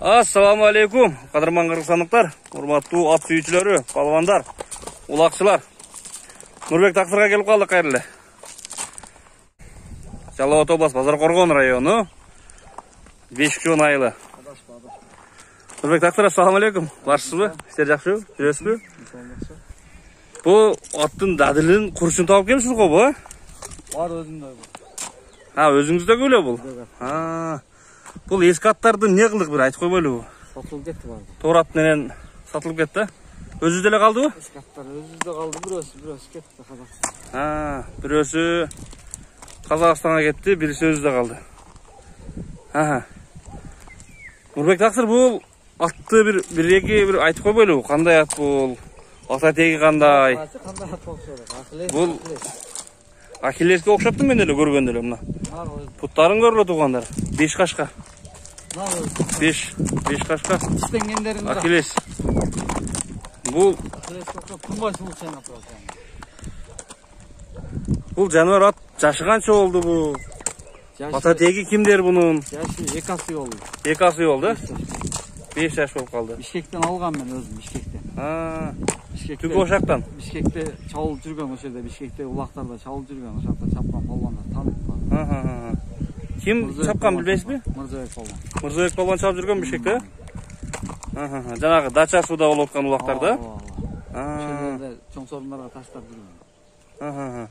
Assalamu алейкум, қадырман қырғызстандықтар, урматтуу ат сүйүүчүлөрү, палвандар, улакчылар. Нурбек Таксырга келип калдык кайрылы. Жалал Абад областы Базаркоргон району, Бешикчон айылы. Нурбек Таксыр, ассаламу алейкум. Башсызбы? Иштер жакшыбы? Жүрөсүзбү? Бул аттын дадилин курчун таап келипсиз го бу? Бар өзүмдө. Өзүңүздө эле бул. Бул эски аттарды не кылдык бир айтып койбойлубу? Сатылып кетти бар. Торат менен сатылып кетти. Өзүздө эле калдыбы? Эски аттар өзүздө калды, бирөөсү кетти Казакстанга. Бирөөсү Казакстанга кетти, бирisi өзүдө калды. Нурбек Таксыр, бул атты бир айтып койбойлубу? Кандай ат бул? Ата теги кандай? Кандай ат болчу? Бул Ахиллеске окшопту мен эле көргөндө эле мына. Путтарын көрүлө тургандар. 5 кашка. 5 кашка. Тиштенгендерин Ахиллес. Бул Бул жаныбар ат жашы канча болду бул? Ата теги кимдер бунун? Жашы 2 асы болду. 2 асы болду. 5 жаш болуп калды. Бишкектен алгам мен өзүм, Бишкектен. Түгү ошактан. Бишкекте чабылып жүргөн, ошо жерде Бишкекте улактарда чабылып жүргөн, ошакта чапкан палвандар таанып. Ким чапкан билбейсизби? Мырзабек палван. Мырзабек палван чабып жүргөн Бишкекте? Жанагы дачасында болуп аткан улактарда? Ошол чоң сорундарга таштап жүргөн.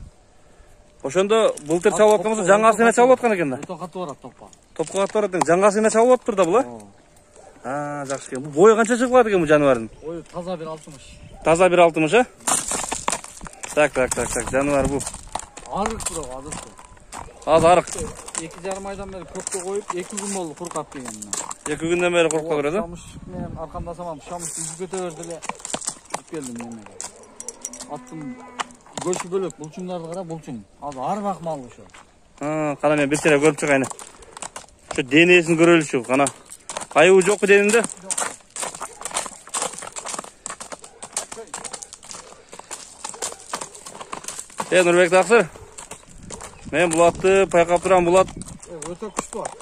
Ошондо былтыр чабып аткан болсо жаңгасына чабып аткан экен да. Токатты барат топко. Топко катып барат экен. Жаңгасына чабып атыптыр да бул, жакшы экен. Бул бою канча чыгып калат экен бул жаныбардын? Ой, таза бир 60. Таза бир 60, Так, жаныбар бул. Арык бирок, азыр. Az арык. 2,5 айдан бери көккө коюп, 2 күн болду куркап келгенине. 2 күндөн бери куркап берди. Шамыш менен аркандасам, шамыш үзүп кете берди эле. Келдим немеге. Аттын көчү бөлөк, булчуңдарды кара, булчуң. Азыр арбак мал ошо. Кана мен бир сере көрүп чыгайын. Ошо денесин көрөлүчү, кана. Кайыбы жокпу денинде? Нурбек Таксыр, мен бул атты байкап турам, бул ат өтө күчтүү ат.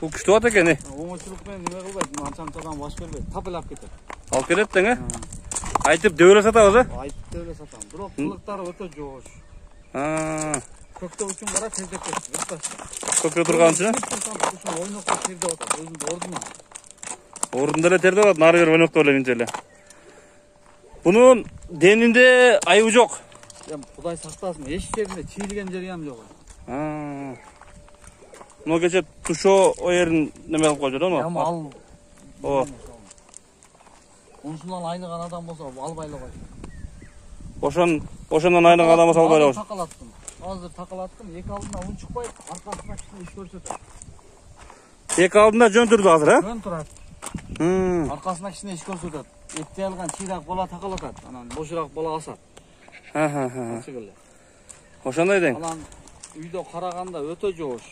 Бул күчтүү ат экен, Оңочулук менен неме кылбайт, анча-мынчадан баш бербейт, тапелап кетет. Алып келет тең, Айтып дөөлө сатабыз, Айтып дөөлө сатам. Бирок кылыктары өтө жоош. Көктө үчүн кара тездеп кетти. Көктө турган үчүн? Ушун ойноктоп тердеп атат, өзүнүн ордуна. Ордунда эле тердеп атат, нары бери ойноктоп эле минче эле. Бунун денинде айыбы жок. Кудай сактасын, эч жеринде чийилген жери ham жок. Мына кече тушо оерин неме кылып койду да, ал. Ошондон айныган адам болсо албайлы койчу. Ошондон айныган адам болсо албайлы койчу. Такалаттым. Азыр такалаттым, эки алдына ун чыкпай, аркасына кичине иш көрсөтөт. Эки алдында жөн турду азыр, Жөн турат. Аркасына кичине иш көрсөтөт. Этте алган чыйрак бала такалатат, анан бошураак бала асат. Ошондой дең. Анан үйдө караганда өтө жоош.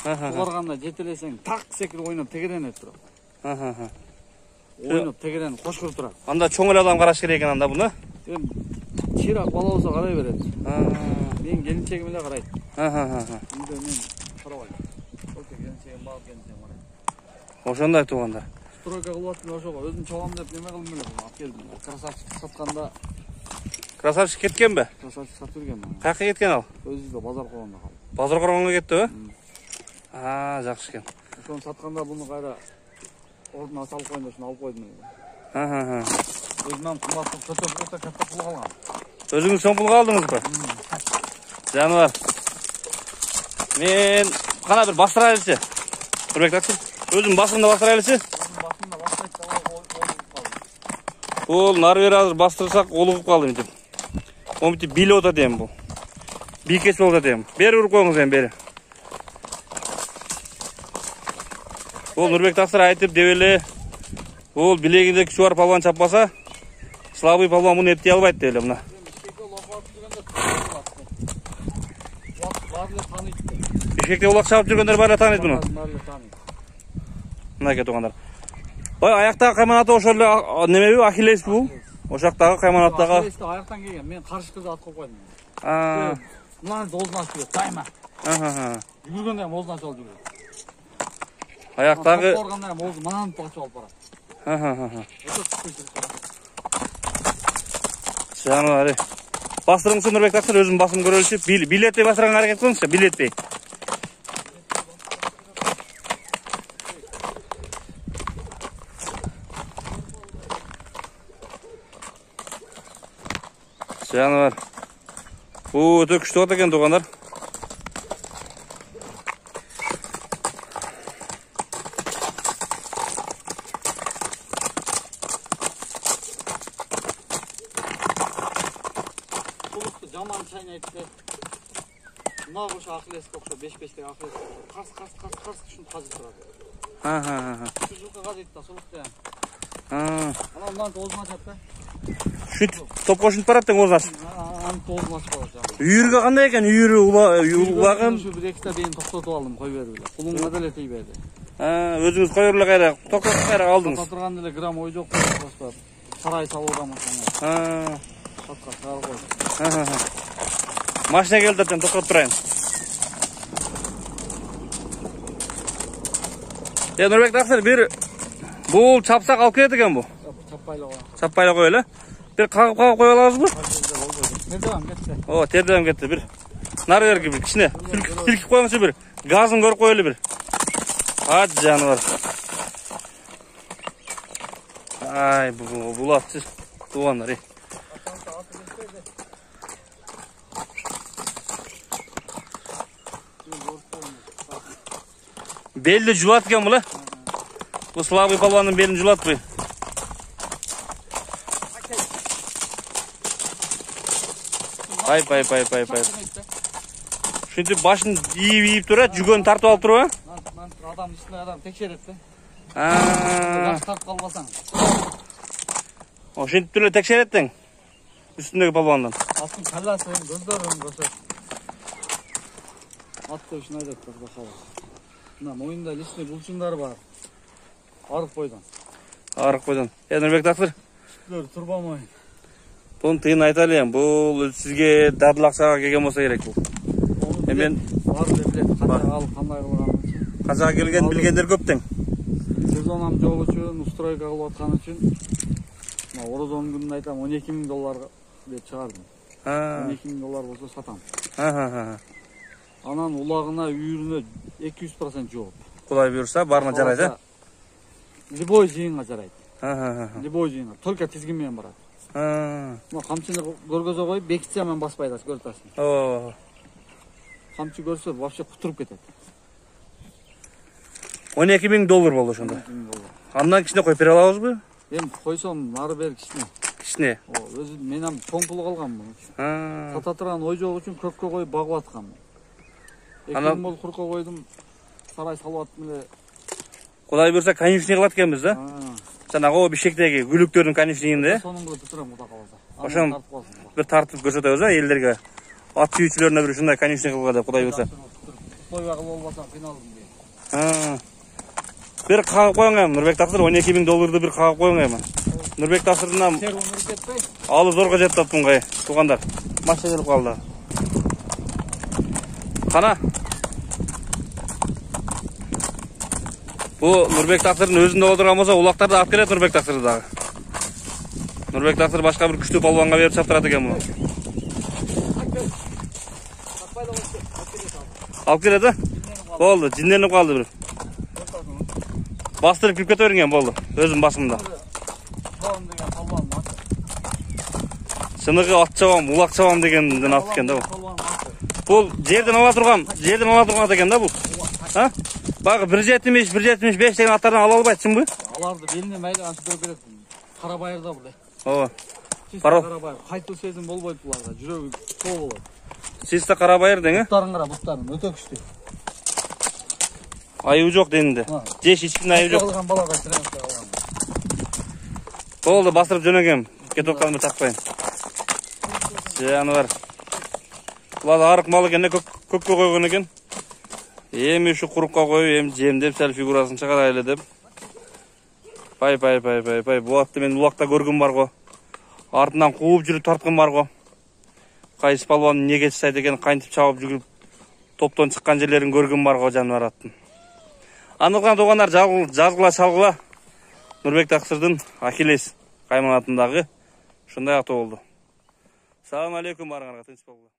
Сугарганда жетелесең так секирип ойноп тегеренет турат. Ойноп тегеренип кошкуруп турат. Анда чоң эле адам караш керек экен анда буну. Чыйрак бала болсо карай берет. Мен келинчегим эле карайт. Үйдө мен карабайм. Окей, келинчегим бар, келинчегим карайт. Ошондой тууганда. Стройка кылып аттым ошого, өзүм чалам деп неме кылдым эле, алып келдим. Красавчик сатканда Красавчик кеткенби? Красавчик сатып жүргөн. Каяка кеткен ал? Өзүбүздө Базаркоргондо калды. Базаркоргонго кеттиби? Жакшы экен. Ошону сатканда буну кайра ордуна салып коюн деп алып койдум. Өзүмөн кымбаттуу көтөрүп ката пул калган. Өзүңүз чоң пулга алдыңызбы? Жаныбар. Мен кана бир бастырайлычы. Нурбек Таксыр, өзүм басымда бастырайлычы. Басымда бастырайт да калды. Бул нары бери азыр бастырсак олугуп калды мынтип. Мынтип билип атат эми бул. Бийкеч болуп атат эми. Бери уруп коюңуз эми бери. Бул Нурбек Таксыр айтып деп эле, бул билегинде күчү бар палван чаппаса, слабый палван муну эптей албайт деп эле мына. Бишкекте улак чабып жүргөндөр баары тааныйт муну. Мына кетип калгандар. Аяктагы кайманаты ошол эле немеби, Ахиллес бул? Ошактагы кайманаттагы. Ахиллести аяктан келген, мен каршы кызды ат коюп койдум. Мына оозуна ачып, тайма. Жүгүргөндө ham оозуна ачып жүрөт. Аяқтағы... Орғанда молды манан бақшы алып барады. Жануар. Бастырыңызшы Нұрбек тақсыр, өзім басым көрелші. Билетпей бастырған әрекет қылыңызшы, билетпей. Жануар. Өте күшті от екен туғандар. Жаман çaynayıptı. Mına koşu akılesi kokşu, 5-5'lik akılesi kokşu. Kars şunu kazı turadı. Şu жылқы kazıydı da solukta yani. Ana ondan tozunu açattı. Şu top koşun parattın ozas. Anı tozunu açıp alacağım. Үйіргі қандай екен? Үйірі улағын. Şu bir eksta beni toktotып aldım, koy verdi. Kulununa da letey verdi. Өзіңіз қойырлы қайра, тоқтатып қайра алдыңыз. Тоқтатырған деле грамм ой жоқ қой. Сарай салуға машина. Сатқа сарай қой. Машина келді дәттен тоқтатып тұрайын. Нұрбек тақсыр, бір бұл чапсақ алып келеді екен бұл? Чаппайлы қой. Чаппайлы қой әлі? Bir қағып қой аласыз бұл? Тердевам кетті. О, тердевам кетті бір. Нары бергі бір, кішіне. Сілкіп қойыңызшы бір. Газын көріп қойылы бір. Ат жануар. Ай, бұл атсыз. Туғандар, Belli julat ekan bular. Bu slabый palvonning belini julat bu. Pay. Shunday boshini yeyib turadi, jugoni tartib olib turib. Adam üstüne adam tekşeretti. Baş tartib qalbasan. O shunday turib tekşeretding. Üstündeki palvondan. Astın kallasi, gözlerim ko'rsat. Atты үшін айдап тұрды қалай. Мына мойында личный бұлшындар бар. Арық бойдан. Нұрбек тақсыр. Үстілер тұрба мойын. Бұны тыйын айталайын. Бұл сізге дадыл ақшаға келген болса керек бұл. Мен бар білет. Қаншаға алып қандай қылғаны үшін. Қаншаға келген білгендер көптің. Сезонам жол үшін, устройка қылып атқаны үшін. Орозон күнін айтам $12,000 деп шығардым. $12,000 болса сатам. Анан улағына үйіріне 200% жооп. Құдай бұйырса, барына жарайды. Любой жиынға жарайды. Любой жиынға. Только тізгінмен барады. Қамшыны көргөзө қойып, бекітсемен баспайды, көртасың. Қамшы көрсе, вообще құтырып кетеді. $12,000 болды шонда. Андан кішіне қойып бере алабыз бі? Мен қойсам, нары бері кішіне. Кішіне? Өзі менен чоң пұл қалған бұл. Сататырған ой жоқ үшін көпке қойып бағып атқан. 2 мол құрқа қойдым, сарай салып аттым. Құдай бұйырса, конюшни қылат екенбіз, да? Жаңағы о бішектегі гүліктердің конюшнигінде. Соның қылып бітірем құда қаласа. Ошам бір тартып көрсетеміз, елдерге. Ат сүйүүчүлөрүнө бір шундай конюшни кылга деп Құдай бұйырса. Той бағып болбасам қиналдым дейм. Bir қағып қойыңа, Нұрбек тақсыр $12,000 bir қағып қойыңа. Нұрбек тақсырынан алы зорға жетті аптың қай, туғандар. Машина келіп қалды. Қана? Бұл Нұрбек тақсырдың өзінде отырған болса, улақтарды ап келеді Нұрбек тақсырды дағы. Нұрбек тақсыр башқа бір күшті палуанға беріп шаптырады екен мұны. Алып келеді? Болды, жинленіп қалды бір. Bastırıp kırıp götürürken boldu. Özüm basımda. Sınığı at çavam, ulak çavam degenden atken de bu. Bu yerden ala turgan eken de bu. Ha? Bak 1.75 degen atlardan ala alıp aytsın bu. Alardı beline meyle anşı dökerek. Karabayırda bu. Oo. Karabayır. Kaytıl sezin bol boyut bularda. Jürögü sol olur. Siz de Karabayır denge? Butların kara butların. Öte küçtü. Ayığı yok denildi. Jeş içkin ayığı yok. Oldu bastırıp jönögem. Ket okkalımı takpayın. Жануар. Бұлар арық малы кенде көкке қойған екен. Ем үші құрыққа қойып, ем жемдеп, сәл фигурасын шығарайлы деп. Пай. Бұл атты мен улақта көргім бар ғой. Артынан қуып жүріп тартқым бар ғой. Қайсы палуанын неге сайт екен қайынтып чауып жүгіріп топтан шыққан жерлерін көргім бар ғой жануар аттың. Анылған туғандар жазғыла шалғыла. Нұрбек Тақсырдың Ахиллес қайманатындағы шындай аты болды. Салам алейкум барыңарға, тыныш болыңдар.